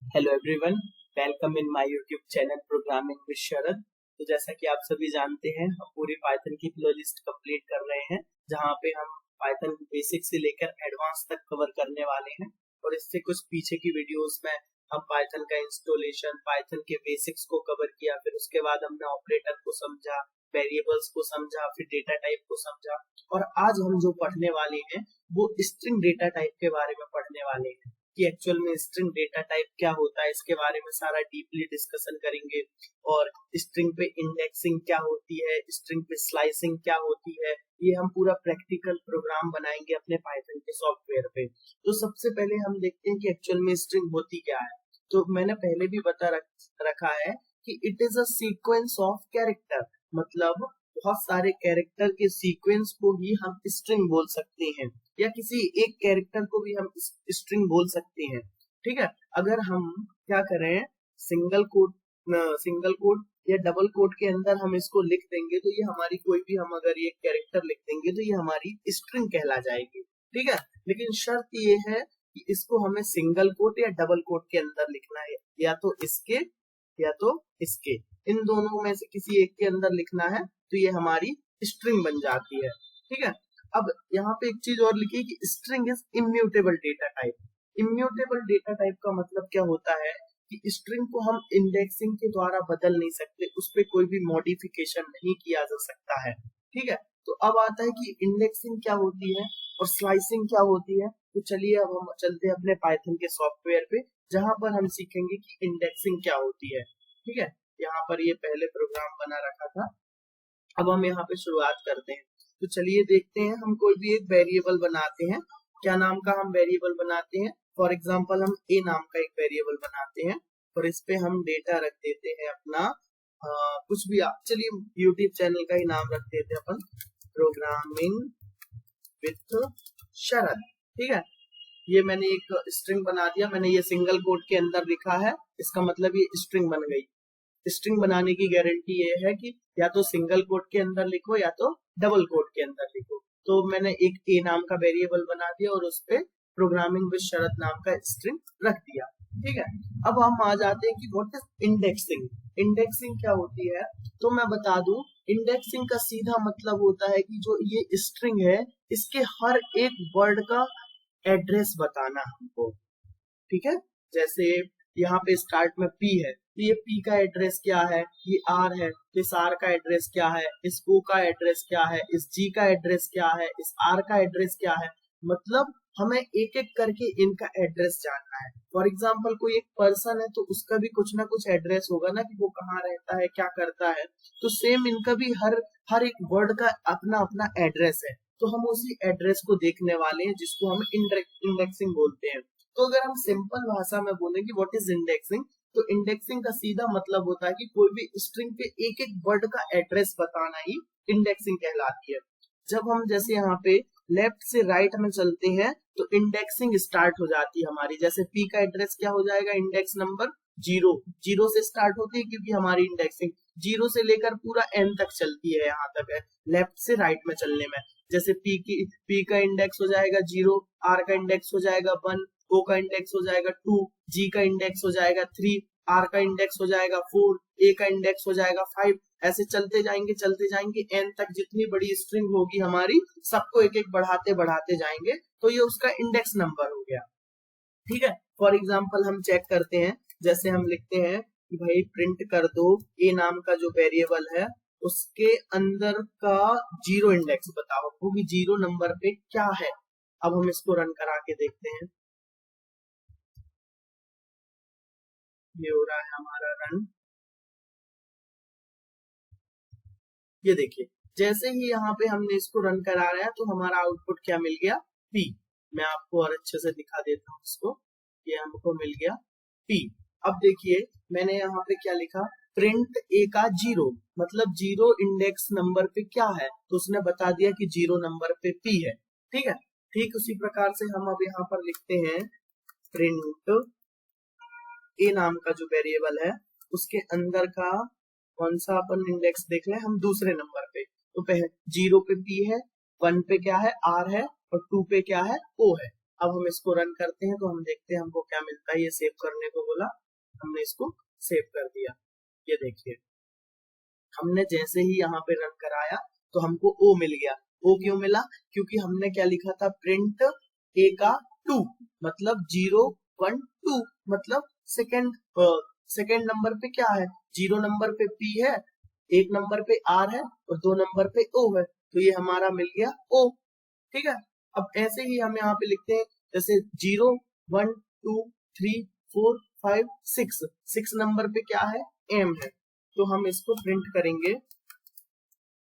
Hello everyone, welcome in my YouTube channel programming with Sharad. तो जैसा कि आप सभी जानते हैं, हम पूरी पाइथन की प्लेलिस्ट कंप्लीट कर रहे हैं, जहां पे हम पाइथन बेसिक से लेकर एडवांस तक कवर करने वाले हैं। और इससे कुछ पीछे की वीडियोस में हम पाइथन का इंस्टॉलेशन, पाइथन के बेसिक्स को कवर किया, फिर उसके बाद हमने ऑपरेटर को समझा, वेरिएबल्स को समझा, फिर डेटा टाइप को समझा। और आज हम जो पढ़ने वाले हैं वो स्ट्रिंग डेटा टाइप के बारे में पढ़ने वाले हैं कि एक्चुअल में स्ट्रिंग डेटा टाइप क्या होता है। इसके बारे में सारा डीपली डिस्कशन करेंगे। और स्ट्रिंग पे इंडेक्सिंग क्या होती है, स्ट्रिंग पे स्लाइसिंग क्या होती है, ये हम पूरा प्रैक्टिकल प्रोग्राम बनाएंगे अपने पाइथन के सॉफ्टवेयर पे। तो सबसे पहले हम देखते हैं कि एक्चुअल में स्ट्रिंग होती क्या है। तो मैंने पहले भी बता रखा है कि it is a sequence of character, मतलब बहुत सारे कैरेक्टर के सीक्वेंस को ही हम स्ट्रिंग बोल सकते हैं, या किसी एक कैरेक्टर को भी हम स्ट्रिंग बोल सकते हैं। ठीक है, अगर हम क्या करें, सिंगल कोट या डबल कोट के अंदर हम इसको लिख देंगे तो ये हमारी कोई भी, हम अगर ये कैरेक्टर लिख देंगे तो ये हमारी स्ट्रिंग कहला जाएगी। ठीक है, लेकिन शर्त ये है कि इसको हमें सिंगल कोट या डबल कोट के अंदर लिखना है, या तो इसके इन दोनों में से किसी एक के अंदर लिखना है, तो ये हमारी स्ट्रिंग बन जाती है। ठीक है, अब यहाँ पे एक चीज और लिखी कि string is immutable data type. Immutable data type का मतलब क्या होता है कि स्ट्रिंग को हम इंडेक्सिंग के द्वारा बदल नहीं सकते, उस पर कोई भी मॉडिफिकेशन नहीं किया जा सकता है। ठीक है, तो अब आता है कि इंडेक्सिंग क्या होती है और स्लाइसिंग क्या होती है। तो चलिए अब हम चलते हैं अपने पाइथन के सॉफ्टवेयर पे, जहां पर हम सीखेंगे कि इंडेक्सिंग क्या होती है। ठीक है, यहाँ पर ये पहले प्रोग्राम बना रखा था। अब हम यहाँ पे शुरुआत करते हैं। तो चलिए देखते हैं, हम कोई भी एक वेरिएबल बनाते हैं। क्या नाम का हम वेरिएबल बनाते हैं? फॉर एग्जांपल हम ए नाम का एक वेरिएबल बनाते हैं और इस पे हम डेटा रख देते हैं अपना कुछ भी। चलिए यूट्यूब चैनल का ही नाम रख देते हैं अपन, प्रोग्रामिंग विथ शरद। ठीक है, ये मैंने एक स्ट्रिंग बना दिया, मैंने ये सिंगल कोट के अंदर लिखा है, इसका मतलब ये स्ट्रिंग बन गई। स्ट्रिंग बनाने की गारंटी ये है कि या तो सिंगल कोट के अंदर लिखो या तो डबल कोट के अंदर लिखो। तो मैंने एक ए नाम का वेरिएबल बना दिया और उस पे प्रोग्रामिंग विद शरद नाम का स्ट्रिंग रख दिया। ठीक है, अब हम आ जाते हैं कि व्हाट इज इंडेक्सिंग। इंडेक्सिंग क्या होती है, तो मैं बता दूं, इंडेक्सिंग का सीधा मतलब होता है कि जो ये स्ट्रिंग है इसके हर एक वर्ड का एड्रेस बताना हमको। ठीक है, जैसे यहाँ पे स्टार्ट में पी है, तो ये पी का एड्रेस क्या है, ये आर है, तो इस आर का एड्रेस क्या है, इस ओ का एड्रेस क्या है, इस जी का एड्रेस क्या है, इस आर का एड्रेस क्या है। मतलब हमें एक एक करके इनका एड्रेस जानना है। फॉर एग्जाम्पल कोई एक पर्सन है तो उसका भी कुछ ना कुछ एड्रेस होगा ना, कि वो कहाँ रहता है, क्या करता है। तो सेम इनका भी हर एक वर्ड का अपना अपना एड्रेस है। तो हम उसी एड्रेस को देखने वाले हैं, जिसको हम इंडेक्सिंग बोलते हैं। तो अगर हम सिंपल भाषा में बोलें कि व्हाट इज इंडेक्सिंग, तो इंडेक्सिंग का सीधा मतलब होता है कि कोई भी स्ट्रिंग पे एक एक वर्ड का एड्रेस बताना ही इंडेक्सिंग कहलाती है। जब हम जैसे यहाँ पे लेफ्ट से राइट में चलते हैं तो इंडेक्सिंग स्टार्ट हो जाती है हमारी। जैसे पी का एड्रेस क्या हो जाएगा, इंडेक्स नंबर 0 से स्टार्ट होती है, क्योंकि हमारी इंडेक्सिंग 0 से लेकर पूरा एन तक चलती है, यहाँ तक है लेफ्ट से राइट में चलने में। जैसे पी का इंडेक्स हो जाएगा 0, आर का इंडेक्स हो जाएगा 1, ओ का इंडेक्स हो जाएगा 2, जी का इंडेक्स हो जाएगा 3, आर का इंडेक्स हो जाएगा 4, ए का इंडेक्स हो जाएगा 5। ऐसे चलते जाएंगे एन तक। जितनी बड़ी स्ट्रिंग होगी हमारी, सबको एक एक बढ़ाते बढ़ाते जाएंगे, तो ये उसका इंडेक्स नंबर हो गया। ठीक है, फॉर एग्जाम्पल हम चेक करते हैं, जैसे हम लिखते हैं कि भाई प्रिंट कर दो ए नाम का जो वेरिएबल है उसके अंदर का 0 इंडेक्स बताओ, क्योंकि 0 नंबर पे क्या है। अब हम इसको रन करा के देखते हैं, ये हो रहा है हमारा रन। ये देखिए, जैसे ही यहाँ पे हमने इसको रन करा रहा है तो हमारा आउटपुट क्या मिल गया, पी। मैं आपको और अच्छे से दिखा देता हूँ इसको, ये हमको मिल गया पी। अब देखिए मैंने यहाँ पे क्या लिखा, प्रिंट ए का 0, मतलब 0 इंडेक्स नंबर पे क्या है, तो उसने बता दिया कि 0 नंबर पे पी है। ठीक है, ठीक उसी प्रकार से हम अब यहाँ पर लिखते हैं प्रिंट ए नाम का जो वेरिएबल है उसके अंदर का कौन सा अपन इंडेक्स देख लें हम, दूसरे नंबर पे। तो 0 पे पी है, 1 पे क्या है, आर है, और 2 पे क्या है, ओ है। अब हम इसको रन करते हैं तो हम देखते हैं हमको क्या मिलता है। ये सेव करने को बोला, हमने इसको सेव कर दिया। ये देखिए हमने जैसे ही यहाँ पे रन कराया तो हमको ओ मिल गया। ओ क्यों मिला? क्योंकि हमने क्या लिखा था, प्रिंट ए का 2 मतलब 0 1 2 मतलब सेकेंड नंबर पे क्या है, 0 नंबर पे पी है, 1 नंबर पे आर है और 2 नंबर पे ओ है, तो ये हमारा मिल गया ओ। ठीक है, अब ऐसे ही हम यहाँ पे लिखते हैं जैसे 0 1 2 3 4 5 6 नंबर पे क्या है, एम है, तो हम इसको प्रिंट करेंगे।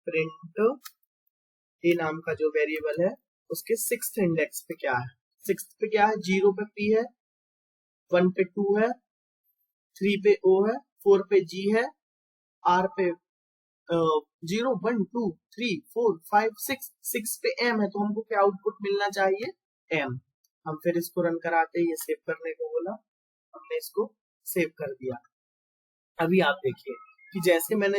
प्रिंट ए नाम का जो वेरिएबल है उसके 6th इंडेक्स पे क्या है, 6th पे क्या है, 0 पे पी है, 1 पे 2 है, 3 पे ओ है, 4 पे जी है, आर पे 0 1 2 3 4 5 6 पे एम है, तो हमको क्या आउटपुट मिलना चाहिए, एम। हम फिर इसको रन कराते हैं, ये सेव करने को बोला, हमने इसको सेव कर दिया। अभी आप देखिए कि जैसे मैंने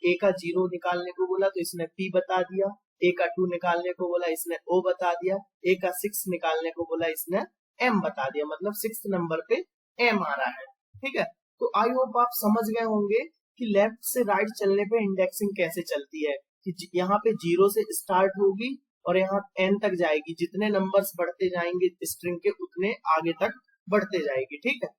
ए का 0 निकालने को बोला तो इसने पी बता दिया, ए का 2 निकालने को बोला इसने ओ बता दिया, ए का 6 निकालने को बोला इसने एम बता दिया, मतलब 6th नंबर पे एम आ रहा है। ठीक है, तो आई होप आप समझ गए होंगे कि लेफ्ट से राइट चलने पे इंडेक्सिंग कैसे चलती है, कि यहाँ पे 0 से स्टार्ट होगी और यहाँ एन तक जाएगी, जितने नंबर्स बढ़ते जाएंगे स्ट्रिंग के उतने आगे तक बढ़ते जाएगी। ठीक है,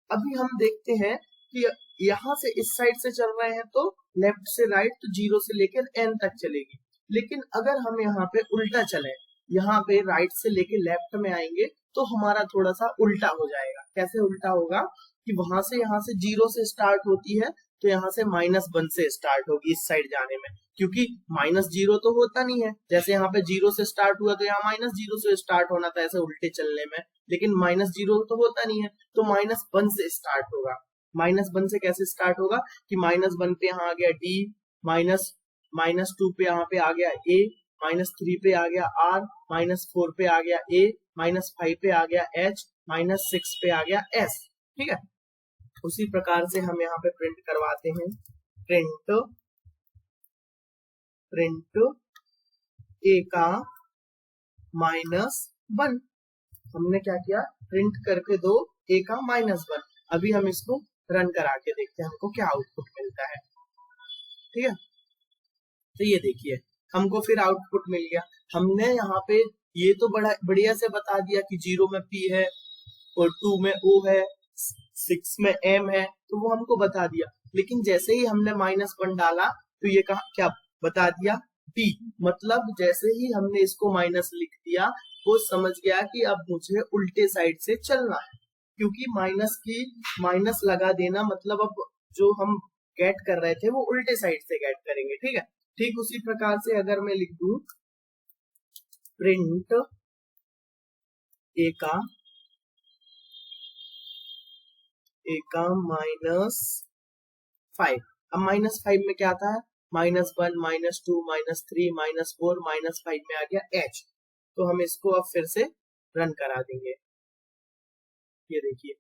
अभी हम देखते हैं कि यहाँ से इस साइड से चल रहे हैं तो लेफ्ट से राइट तो 0 से लेकर एन तक चलेगी, लेकिन अगर हम यहाँ पे उल्टा चले, यहाँ पे राइट से लेके लेफ्ट में आएंगे तो हमारा थोड़ा सा उल्टा हो जाएगा। कैसे उल्टा होगा कि वहां से यहाँ से 0 से स्टार्ट होती है तो यहाँ से -1 से स्टार्ट होगी इस साइड जाने में, क्योंकि -0 तो होता नहीं है, जैसे यहाँ पे 0 से स्टार्ट हुआ तो यहाँ -0 से स्टार्ट होना था ऐसे उल्टे चलने में, लेकिन -0 तो होता नहीं है तो -1 से स्टार्ट होगा। -1 से कैसे स्टार्ट होगा कि -1 पे यहाँ आ गया डी, -2 पे यहाँ पे आ गया ए, -3 पे आ गया आर, -4 पे आ गया ए, -5 पे आ गया एच, -6 पे आ गया एस। ठीक है, उसी प्रकार से हम यहाँ पे प्रिंट करवाते हैं, प्रिंट ए का -1। हमने क्या किया, प्रिंट करके दो ए का -1। अभी हम इसको रन करा के देखते हैं हमको क्या आउटपुट मिलता है। ठीक है, तो ये देखिए हमको फिर आउटपुट मिल गया। हमने यहाँ पे ये तो बड़ा बढ़िया से बता दिया कि 0 में पी है और 2 में ओ है, 6 में एम है, तो वो हमको बता दिया, लेकिन जैसे ही हमने -1 डाला तो ये कहा क्या बता दिया, डी, मतलब जैसे ही हमने इसको माइनस लिख दिया वो समझ गया कि अब मुझे उल्टे साइड से चलना है, क्योंकि माइनस लगा देना मतलब अब जो हम गेट कर रहे थे वो उल्टे साइड से गेट करेंगे। ठीक है, ठीक उसी प्रकार से अगर मैं लिख दूं प्रिंट ए का -5, अब -5 में क्या आता है, -1 -2 -3 -4 -5 में आ गया h, तो हम इसको अब फिर से रन करा देंगे। ये देखिए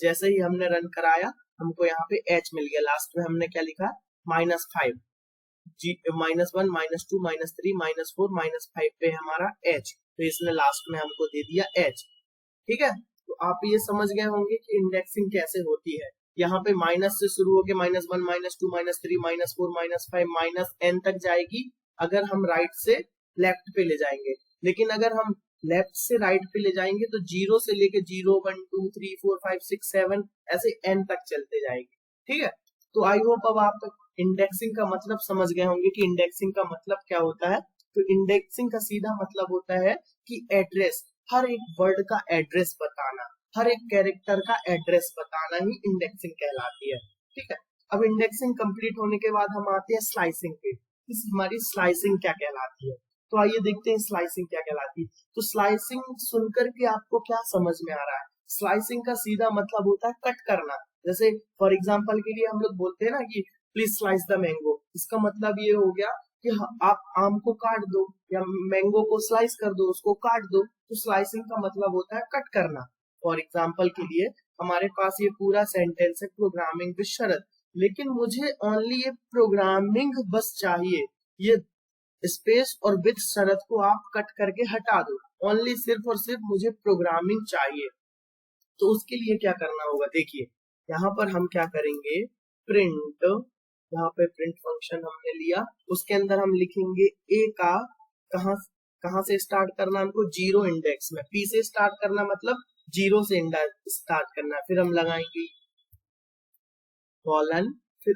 जैसे ही हमने रन कराया हमको यहाँ पे h मिल गया, लास्ट में हमने क्या लिखा, -5, -1 -2 -3 -4 -5 पे हमारा h, तो इसने लास्ट में हमको दे दिया h। ठीक है, तो आप ये समझ गए होंगे कि इंडेक्सिंग कैसे होती है। यहाँ पे माइनस से शुरू होके -1 -2 -3 -4 -5 -n तक जाएगी अगर हम राइट से लेफ्ट पे ले जाएंगे, लेकिन अगर हम लेफ्ट से राइट पे ले जाएंगे तो 0 से लेके 0 1 2 3 4 5 6 7 ऐसे n तक चलते जाएगी। ठीक है, तो आई होप अब आप इंडेक्सिंग का मतलब समझ गए होंगे कि इंडेक्सिंग का मतलब क्या होता है। तो इंडेक्सिंग का सीधा मतलब होता है कि एड्रेस, हर एक वर्ड का एड्रेस बताना, हर एक कैरेक्टर का एड्रेस बताना ही इंडेक्सिंग कहलाती है। ठीक है, अब इंडेक्सिंग कंप्लीट होने के बाद हम आते हैं स्लाइसिंग पे। इस हमारी स्लाइसिंग क्या कहलाती है, तो आइए देखते हैं स्लाइसिंग क्या कहलाती है। तो स्लाइसिंग सुनकर के आपको क्या समझ में आ रहा है, स्लाइसिंग का सीधा मतलब होता है कट करना। जैसे फॉर एग्जाम्पल के लिए हम लोग बोलते हैं ना कि प्लीज स्लाइस द मैंगो, इसका मतलब ये हो गया कि आप आम को काट दो या मैंगो को स्लाइस कर दो, उसको काट दो, तो स्लाइसिंग का मतलब होता है कट करना। फॉर एग्जाम्पल के लिए हमारे पास ये पूरा सेंटेंस है प्रोग्रामिंग विद शरत, लेकिन मुझे ओनली ये प्रोग्रामिंग बस चाहिए, ये स्पेस और विद शरत को आप कट करके हटा दो, ओनली सिर्फ और सिर्फ मुझे प्रोग्रामिंग चाहिए। तो उसके लिए क्या करना होगा, देखिए यहाँ पर हम क्या करेंगे, प्रिंट, यहाँ पे प्रिंट फंक्शन हमने लिया, उसके अंदर हम लिखेंगे ए का कहाँ कहाँ से स्टार्ट करना, हमको जीरो इंडेक्स में, पी से स्टार्ट करना मतलब जीरो से स्टार्ट करना है। फिर हम लगाएंगे कॉलन, फिर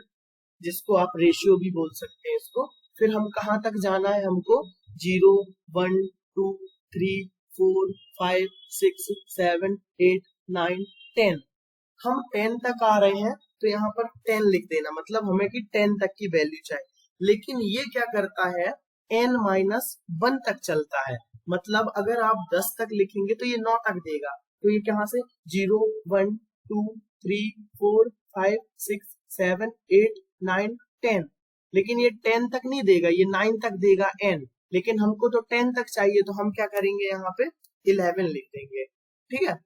जिसको आप रेशियो भी बोल सकते हैं इसको। फिर हम कहाँ तक जाना है, हमको 0 1 2 3 4 5 6 7 8 9 10, हम 10 तक आ रहे हैं तो यहाँ पर 10 लिख देना, मतलब हमें कि 10 तक की वैल्यू चाहिए। लेकिन ये क्या करता है, n-1 तक चलता है, मतलब अगर आप 10 तक लिखेंगे तो ये 9 तक देगा। तो ये कहाँ से 0 1 2 3 4 5 6 7 8 9 10, लेकिन ये 10 तक नहीं देगा, ये 9 तक देगा n, लेकिन हमको तो 10 तक चाहिए, तो हम क्या करेंगे, यहाँ पे 11 लिख देंगे। ठीक है,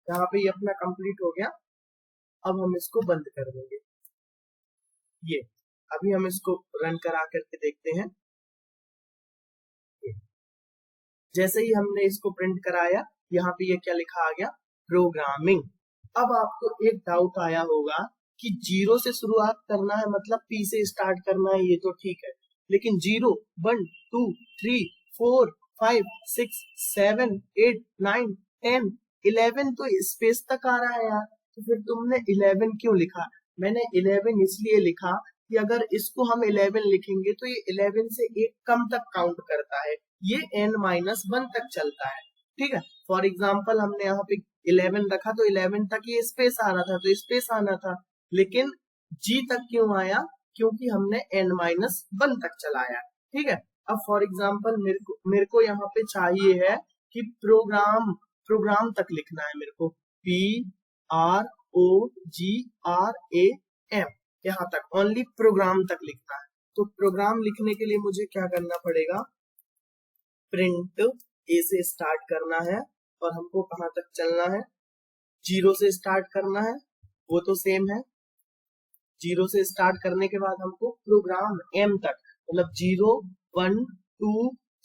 यहाँ पे ये अपना कंप्लीट हो गया। अब हम इसको बंद कर देंगे। ये अभी हम इसको रन करा करके देखते हैं। जैसे ही हमने इसको प्रिंट कराया, यहाँ पे ये क्या लिखा आ गया, प्रोग्रामिंग। अब आपको एक डाउट आया होगा कि 0 से शुरुआत करना है, मतलब पी से स्टार्ट करना है, ये तो ठीक है, लेकिन 0 1 2 3 4 5 6 7 8 9 10 11 तो स्पेस तक आ रहा है यार, तो फिर तुमने 11 क्यों लिखा? मैंने 11 इसलिए लिखा कि अगर इसको हम 11 लिखेंगे तो ये 11 से एक कम तक काउंट करता है, ये n-1 तक चलता है। ठीक है, फॉर एग्जाम्पल हमने यहाँ पे 11 रखा तो 11 तक ये स्पेस आ रहा था, तो स्पेस आना था, लेकिन g तक क्यों आया, क्योंकि हमने n-1 तक चलाया। ठीक है, अब फॉर एग्जाम्पल मेरे को यहाँ पे चाहिए है कि प्रोग्राम तक लिखना है, मेरे को PROGRAM यहाँ तक, ओनली प्रोग्राम तक लिखना है। तो प्रोग्राम लिखने के लिए मुझे क्या करना पड़ेगा, प्रिंट ए से स्टार्ट करना है, और हमको कहाँ तक चलना है, 0 से स्टार्ट करना है, वो तो सेम है। 0 से स्टार्ट करने के बाद हमको प्रोग्राम m तक, मतलब 0 1 2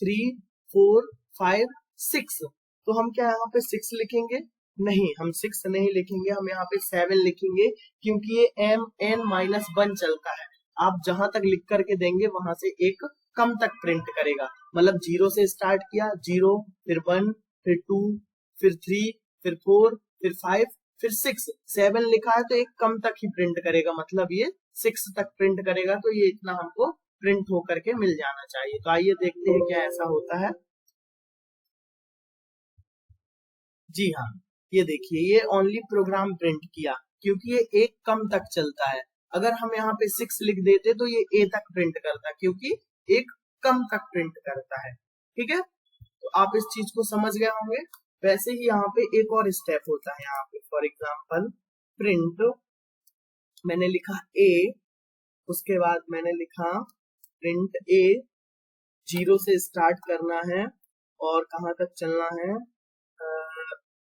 3 4 5 6, तो हम क्या यहाँ पे 6 लिखेंगे? नहीं, हम 6 नहीं लिखेंगे, हम यहाँ पे 7 लिखेंगे, क्योंकि ये n-1 चलता है। आप जहां तक लिख करके देंगे वहां से एक कम तक प्रिंट करेगा, मतलब 0 से स्टार्ट किया, 0 फिर 1 फिर 2 फिर 3 फिर 4 फिर 5 फिर 6 7 लिखा है तो एक कम तक ही प्रिंट करेगा, मतलब ये 6 तक प्रिंट करेगा, तो ये इतना हमको प्रिंट होकर के मिल जाना चाहिए। तो आइए देखते हैं क्या ऐसा होता है। जी हाँ, ये देखिए, ये ओनली प्रोग्राम प्रिंट किया, क्योंकि ये एक कम तक चलता है। अगर हम यहाँ पे 6 लिख देते तो ये a तक प्रिंट करता, क्योंकि एक कम तक प्रिंट करता है। ठीक है, तो आप इस चीज को समझ गए होंगे। वैसे ही यहाँ पे एक और स्टेप होता है, यहाँ पे फॉर एग्जाम्पल प्रिंट, मैंने लिखा a, उसके बाद मैंने लिखा प्रिंट a, 0 से स्टार्ट करना है और कहाँ तक चलना है,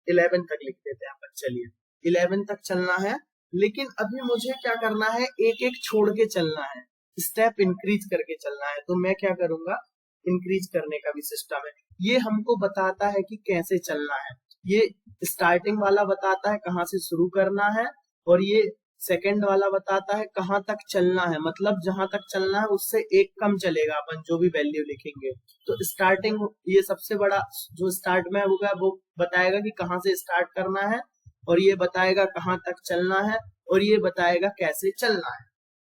11 तक लिख देते हैं अपन, चलिए 11 तक चलना है। लेकिन अभी मुझे क्या करना है, एक एक छोड़ के चलना है, स्टेप इंक्रीज करके चलना है। तो मैं क्या करूंगा, इंक्रीज करने का भी सिस्टम है, ये हमको बताता है कि कैसे चलना है। ये स्टार्टिंग वाला बताता है कहाँ से शुरू करना है, और ये सेकंड वाला बताता है कहाँ तक चलना है, मतलब जहां तक चलना है उससे एक कम चलेगा अपन जो भी वैल्यू लिखेंगे। तो स्टार्टिंग, ये सबसे बड़ा जो स्टार्ट में होगा वो बताएगा कि कहाँ से स्टार्ट करना है, और ये बताएगा कहाँ तक चलना है, और ये बताएगा कैसे चलना है।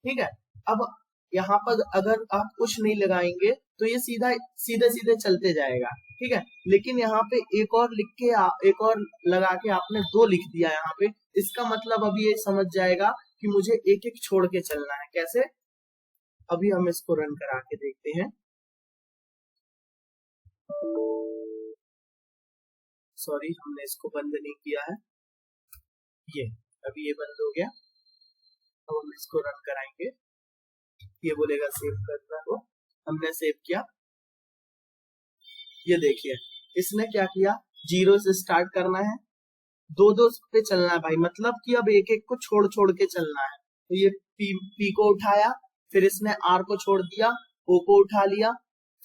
ठीक है, अब यहाँ पर अगर आप कुछ नहीं लगाएंगे तो ये सीधे सीधे चलते जाएगा। ठीक है, लेकिन यहाँ पे एक और लिख के एक और लगा के आपने 2 लिख दिया यहाँ पे, इसका मतलब अभी ये समझ जाएगा कि मुझे एक एक छोड़ के चलना है। कैसे, अभी हम इसको रन करा के देखते हैं। सॉरी, हमने इसको बंद नहीं किया है, ये अभी ये बंद हो गया। अब हम इसको रन कराएंगे, ये बोलेगा सेव करना हो, हमने सेव किया। ये देखिए, इसने क्या किया, 0 से स्टार्ट करना है, 2 पे चलना है भाई, मतलब कि अब एक एक को छोड़ छोड़ के चलना है। तो ये P को उठाया, फिर इसने R को छोड़ दिया, O को उठा लिया,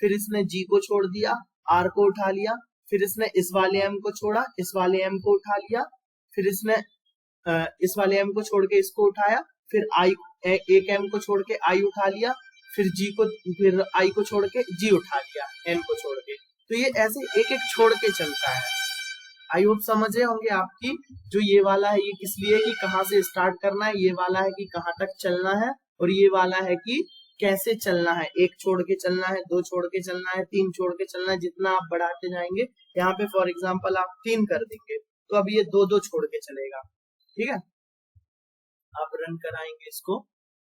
फिर इसने G को छोड़ दिया, R को उठा लिया, फिर इसने इस वाले m को छोड़ा, इस वाले m को उठा लिया, फिर इसने इस वाले m को छोड़ के इसको उठाया, फिर i एक m को छोड़ के i उठा लिया, फिर i को छोड़ के g उठा लिया n को छोड़ के। तो ये ऐसे एक एक छोड़ के चलता है। आई होप समझ रहे होंगे आपकी जो ये वाला है ये किस लिए कि कहाँ से स्टार्ट करना है, ये वाला है कि कहाँ तक चलना है, और ये वाला है कि कैसे चलना है, एक छोड़ के चलना है, दो छोड़ के चलना है, तीन छोड़ के चलना है। जितना आप बढ़ाते जाएंगे, यहाँ पे फॉर एग्जांपल आप 3 कर देंगे तो अब ये 2-2 छोड़ के चलेगा। ठीक है, आप रन कराएंगे इसको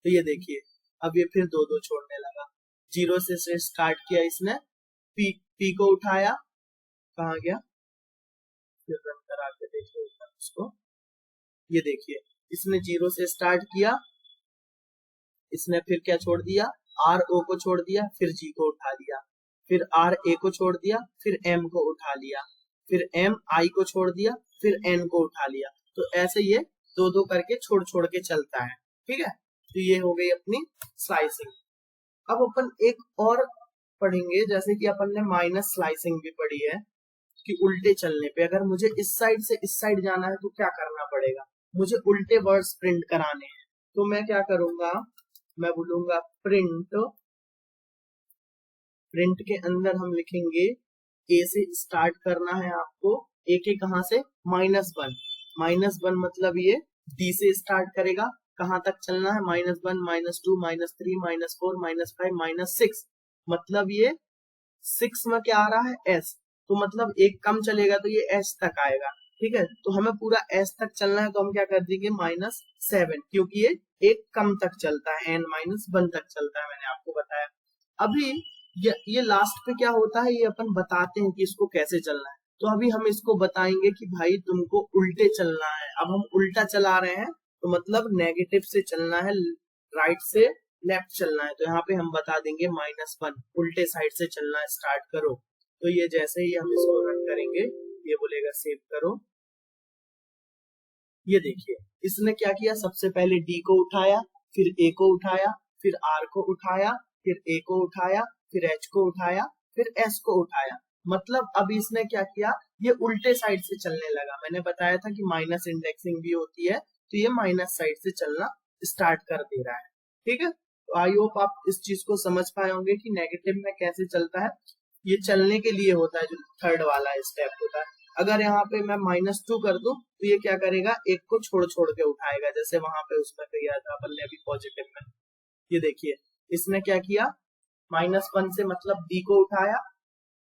तो ये देखिए अब ये फिर 2-2 छोड़ने लगा। 0 से स्टार्ट किया इसने, पी को उठाया, कहाँ गया, फिर रन करा के देखिए इसको। ये देखिए इसने 0 से स्टार्ट किया, इसने फिर क्या छोड़ दिया, आर ओ को छोड़ दिया, फिर जी को उठा लिया, फिर आर ए को छोड़ दिया, फिर एम को उठा लिया, फिर एम आई को छोड़ दिया, फिर एन को उठा लिया। तो ऐसे ये 2-2 करके छोड़ छोड़ के चलता है। ठीक है, तो ये हो गई अपनी स्लाइसिंग। अब अपन एक और पढ़ेंगे, जैसे कि अपन ने माइनस स्लाइसिंग भी पढ़ी है कि उल्टे चलने पे अगर मुझे इस साइड से इस साइड जाना है तो क्या करना पड़ेगा, मुझे उल्टे वर्ड्स प्रिंट कराने हैं। तो मैं क्या करूंगा, मैं बोलूंगा प्रिंट, प्रिंट के अंदर हम लिखेंगे ए से स्टार्ट करना है आपको, ए के कहां से, -1, -1 मतलब ये डी से स्टार्ट करेगा, कहां तक चलना है, -1, -2, -3, -4, -5, -6, मतलब ये 6 में क्या आ रहा है, एस, तो मतलब एक कम चलेगा तो ये एस तक आएगा। ठीक है, तो हमें पूरा एस तक चलना है तो हम क्या कर देंगे -7, क्योंकि ये एक कम तक चलता है, n-1 तक चलता है, मैंने आपको बताया। अभी ये लास्ट पे क्या होता है, ये अपन बताते हैं कि इसको कैसे चलना है। तो अभी हम इसको बताएंगे कि भाई तुमको उल्टे चलना है। अब हम उल्टा चला रहे हैं तो मतलब नेगेटिव से चलना है, राइट से लेफ्ट चलना है। तो यहाँ पे हम बता देंगे -1, उल्टे साइड से चलना स्टार्ट करो। तो ये जैसे ही हम इसको रन करेंगे ये बोलेगा सेव करो। ये देखिए इसने क्या किया, सबसे पहले डी को उठाया, फिर ए को उठाया, फिर आर को उठाया, फिर ए को उठाया, फिर एच को उठाया, फिर एस को उठाया। मतलब अब इसने क्या किया, ये उल्टे साइड से चलने लगा। मैंने बताया था कि माइनस इंडेक्सिंग भी होती है, तो ये माइनस साइड से चलना स्टार्ट कर दे रहा है। ठीक है, तो आई होप आप इस चीज को समझ पाए होंगे कि नेगेटिव में कैसे चलता है। ये चलने के लिए होता है, जो थर्ड वाला स्टेप होता है। अगर यहाँ पे मैं -2 कर दूं तो ये क्या करेगा, एक को छोड़ छोड़ के उठाएगा, जैसे वहां पे उसमें किया था अपन ने अभी पॉजिटिव में। ये देखिए इसने क्या किया, -1 से मतलब डी को उठाया,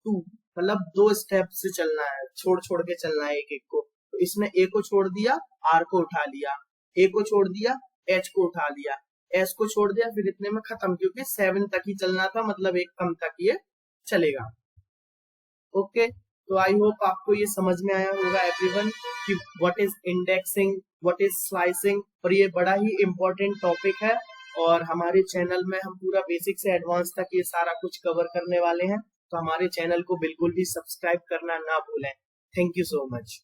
2 मतलब 2 स्टेप से चलना है, छोड़ छोड़ के चलना है एक एक को। तो इसने ए को छोड़ दिया, आर को उठा लिया, ए को छोड़ दिया, एच को उठा लिया, एस को छोड़ दिया, फिर इतने में खत्म, क्योंकि 7 तक ही चलना था, मतलब एक कम तक ये चलेगा। ओके, तो आई होप आपको ये समझ में आया होगा एवरीवन कि what is indexing, what is slicing, और ये बड़ा ही इम्पोर्टेंट टॉपिक है। और हमारे चैनल में हम पूरा बेसिक से एडवांस तक ये सारा कुछ कवर करने वाले हैं, तो हमारे चैनल को बिल्कुल भी सब्सक्राइब करना ना भूलें। Thank you so much.